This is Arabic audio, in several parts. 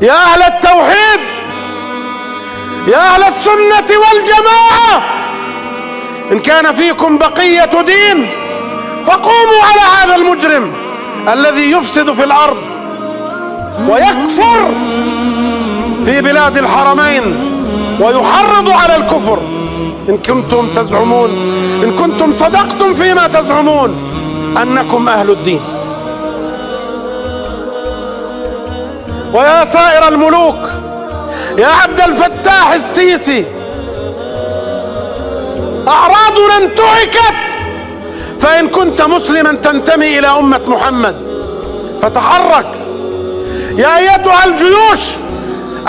يا أهل التوحيد، يا أهل السنة والجماعة، إن كان فيكم بقية دين فقوموا على هذا المجرم الذي يفسد في الأرض ويكفر في بلاد الحرمين ويحرض على الكفر. إن كنتم تزعمون، إن كنتم صدقتم فيما تزعمون أنكم أهل الدين. ويا سائر الملوك، يا عبد الفتاح السيسي، أعراضنا انتهكت، فإن كنت مسلما تنتمي إلى أمة محمد فتحرك. يا أيتها الجيوش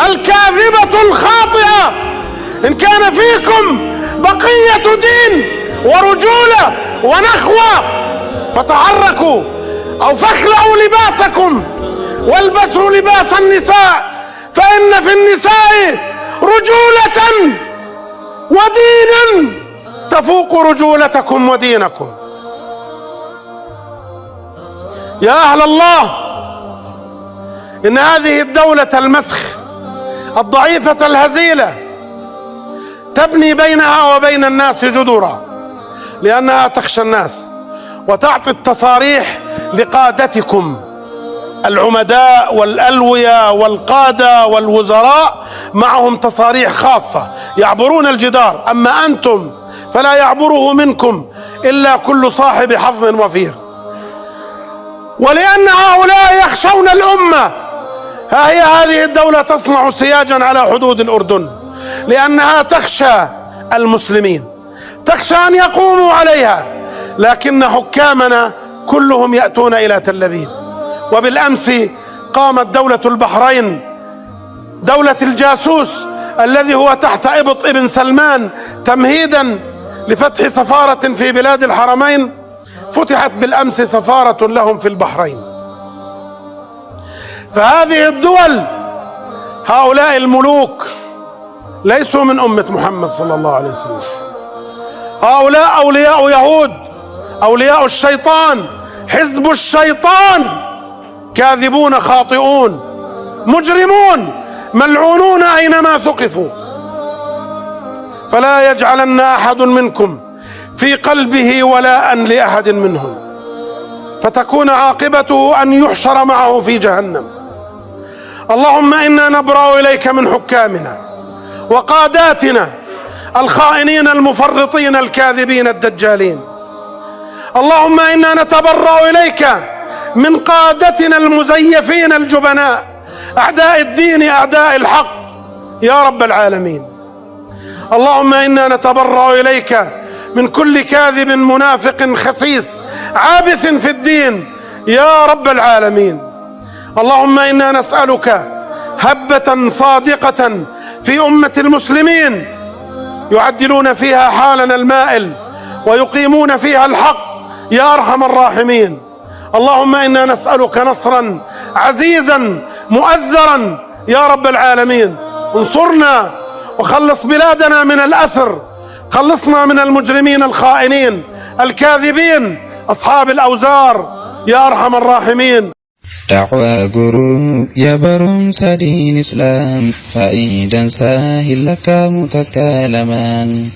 الكاذبة الخاطئة، إن كان فيكم بقية دين ورجولة ونخوة فتحركوا، أو فاخلعوا لباسكم والبسوا لباس النساء، فإن في النساء رجولة ودينا تفوق رجولتكم ودينكم. يا أهل الله، إن هذه الدولة المسخ الضعيفة الهزيلة تبني بينها وبين الناس جدرا، لأنها تخشى الناس وتعطي التصاريح لقادتكم العمداء والألوية والقادة والوزراء، معهم تصاريح خاصة يعبرون الجدار، أما أنتم فلا يعبره منكم إلا كل صاحب حظ وفير. ولأن هؤلاء يخشون الأمة، ها هي هذه الدولة تصنع سياجا على حدود الأردن، لأنها تخشى المسلمين، تخشى أن يقوموا عليها، لكن حكامنا كلهم يأتون إلى تل أبيب. وبالأمس قامت دولة البحرين، دولة الجاسوس الذي هو تحت إبط ابن سلمان، تمهيدا لفتح سفارة في بلاد الحرمين، فتحت بالأمس سفارة لهم في البحرين. فهذه الدول، هؤلاء الملوك ليسوا من أمة محمد صلى الله عليه وسلم. هؤلاء أولياء يهود، أولياء الشيطان، حزب الشيطان، كاذبون خاطئون مجرمون ملعونون أينما ثقفوا. فلا يجعلن أحد منكم في قلبه ولاء لأحد منهم، فتكون عاقبته أن يحشر معه في جهنم. اللهم إنا نبرأ إليك من حكامنا وقاداتنا الخائنين المفرطين الكاذبين الدجالين. اللهم إنا نتبرأ إليك من قادتنا المزيفين الجبناء، أعداء الدين أعداء الحق يا رب العالمين. اللهم إنا نتبرأ إليك من كل كاذب منافق خسيس عابث في الدين يا رب العالمين. اللهم إنا نسألك هبة صادقة في أمة المسلمين يعدلون فيها حالنا المائل ويقيمون فيها الحق يا أرحم الراحمين. اللهم إنا نسألك نصرا عزيزا مؤزرا يا رب العالمين. انصرنا وخلص بلادنا من الأسر، خلصنا من المجرمين الخائنين الكاذبين أصحاب الأوزار يا أرحم الراحمين. دعوة guru ya barumsa din Islam faidan sahil laka mutakalaman.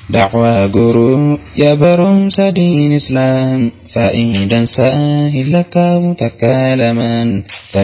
دعوة guru ya barumsa din Islam faidan sahil laka mutakalaman.